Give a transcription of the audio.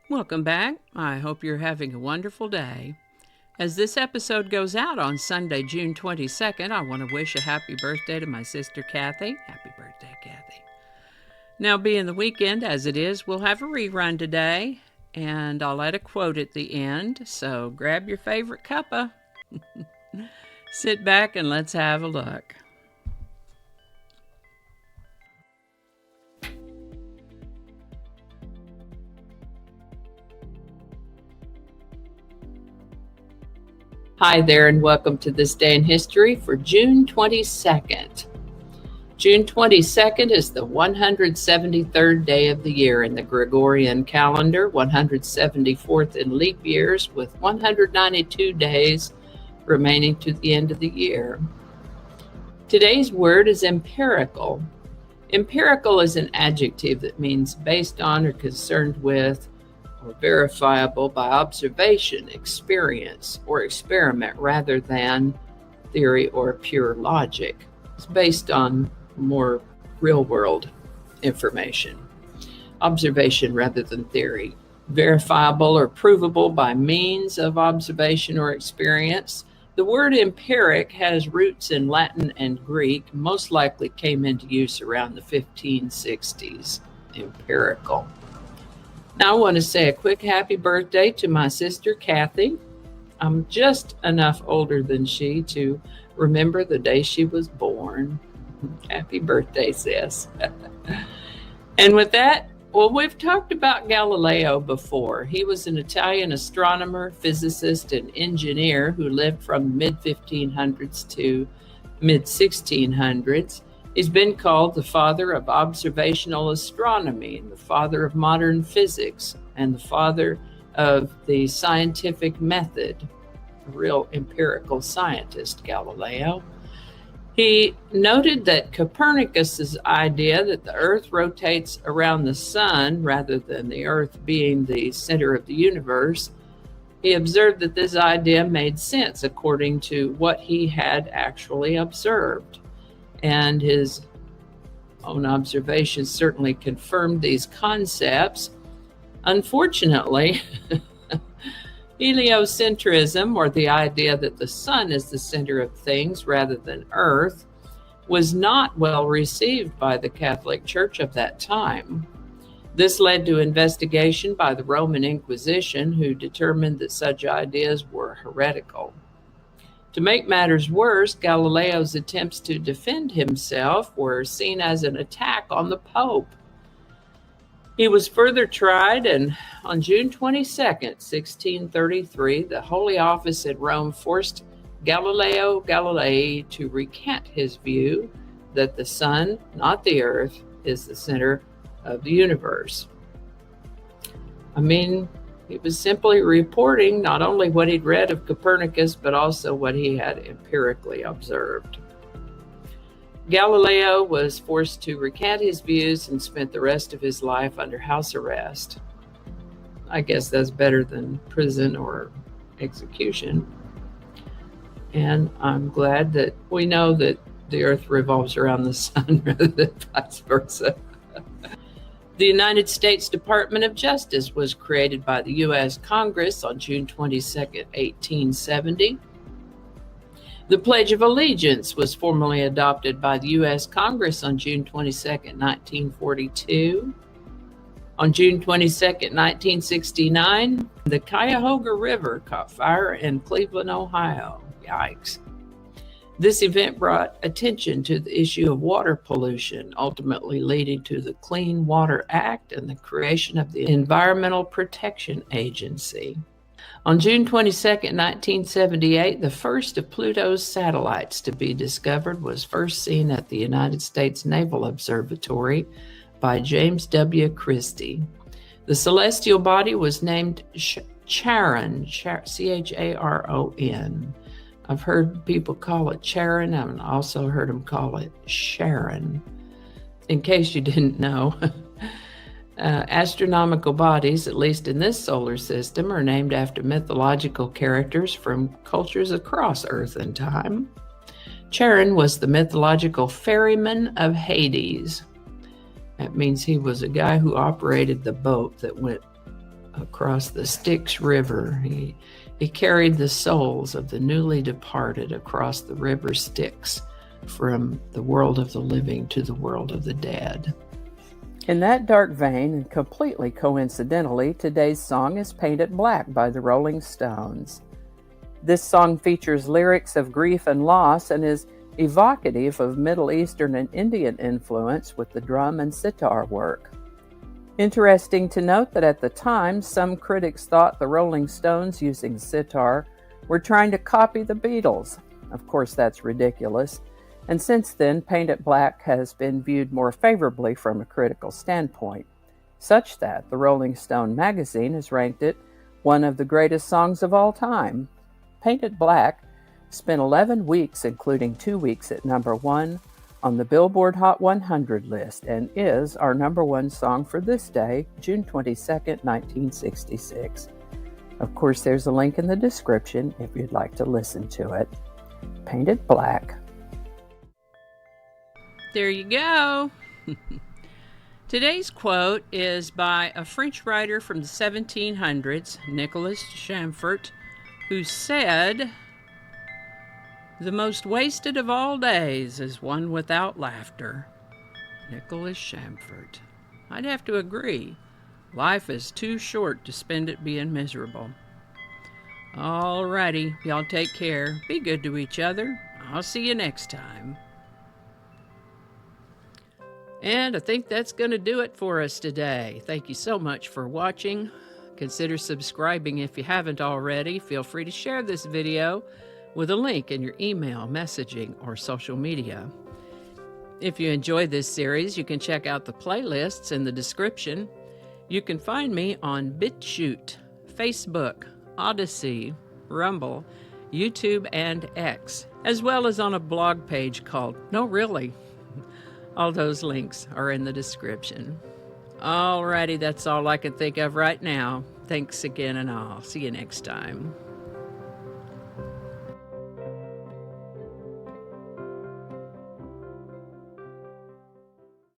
Welcome back. I hope you're having a wonderful day. As this episode goes out on Sunday, June 22nd, I want to wish a happy birthday to my sister Kathy. Happy birthday, Kathy. Now, being the weekend as it is, we'll have a rerun today, and I'll add a quote at the end, so grab your favorite cuppa. Sit back and let's have a look. Hi there, and welcome to This Day in History for June 22nd. June 22nd is the 173rd day of the year in the Gregorian calendar, 174th in leap years, with 192 days remaining to the end of the year. Today's word is empirical. Empirical is an adjective that means based on or concerned with or verifiable by observation, experience, or experiment rather than theory or pure logic. It's based on more real-world information. Observation rather than theory. Verifiable or provable by means of observation or experience. The word empiric has roots in Latin and Greek, most likely came into use around the 1560s. Empirical. Now I want to say a quick happy birthday to my sister Kathy. I'm just enough older than she to remember the day she was born. Happy birthday, sis. And with that, well, we've talked about Galileo before. He was an Italian astronomer, physicist, and engineer who lived from mid-1500s to mid-1600s. He's been called the father of observational astronomy, and the father of modern physics, and the father of the scientific method. A real empirical scientist, Galileo. He noted that Copernicus's idea that the Earth rotates around the sun rather than the Earth being the center of the universe. He observed that this idea made sense according to what he had actually observed. And his own observations certainly confirmed these concepts. Unfortunately, heliocentrism, or the idea that the sun is the center of things rather than Earth, was not well received by the Catholic Church of that time. This led to investigation by the Roman Inquisition, who determined that such ideas were heretical. To make matters worse, Galileo's attempts to defend himself were seen as an attack on the Pope. He was further tried, and on June 22nd, 1633, the Holy Office in Rome forced Galileo Galilei to recant his view that the sun, not the earth, is the center of the universe. He was simply reporting not only what he'd read of Copernicus, but also what he had empirically observed. Galileo was forced to recant his views and spent the rest of his life under house arrest. I guess that's better than prison or execution. And I'm glad that we know that the earth revolves around the sun rather than vice versa. The United States Department of Justice was created by the U.S. Congress on June 22, 1870. The Pledge of Allegiance was formally adopted by the U.S. Congress on June 22, 1942. On June 22, 1969, the Cuyahoga River caught fire in Cleveland, Ohio. Yikes. This event brought attention to the issue of water pollution, ultimately leading to the Clean Water Act and the creation of the Environmental Protection Agency. On June 22, 1978, the first of Pluto's satellites to be discovered was first seen at the United States Naval Observatory by James W. Christie. The celestial body was named Charon, Charon. I've heard people call it Charon. I've also heard them call it Charon. In case you didn't know, astronomical bodies, at least in this solar system, are named after mythological characters from cultures across Earth and time. Charon was the mythological ferryman of Hades. That means he was a guy who operated the boat that went across the Styx River. He carried the souls of the newly departed across the river Styx from the world of the living to the world of the dead. In that dark vein, and completely coincidentally, today's song is Painted Black by the Rolling Stones. This song features lyrics of grief and loss and is evocative of Middle Eastern and Indian influence with the drum and sitar work. Interesting to note that at the time, some critics thought the Rolling Stones using sitar were trying to copy the Beatles. Of course, that's ridiculous. And since then, Painted Black has been viewed more favorably from a critical standpoint, such that the Rolling Stone magazine has ranked it one of the greatest songs of all time. Painted Black spent 11 weeks, including 2 weeks at number 1 on the Billboard Hot 100 list, and is our number 1 song for this day, June 22nd, 1966. Of course, there's a link in the description if you'd like to listen to it. Painted Black. There you go. Today's quote is by a French writer from the 1700s, Nicolas Chamfort, who said, "The most wasted of all days is one without laughter." Nicolas Chamfort. I'd have to agree. Life is too short to spend it being miserable. Alrighty, y'all take care. Be good to each other. I'll see you next time. And I think that's going to do it for us today. Thank you so much for watching. Consider subscribing if you haven't already. Feel free to share this video with a link in your email, messaging, or social media. If you enjoyed this series, you can check out the playlists in the description. You can find me on BitChute, Facebook, Odyssey, Rumble, YouTube, and X, as well as on a blog page called No Really. All those links are in the description. Alrighty, that's all I can think of right now. Thanks again, and I'll see you next time.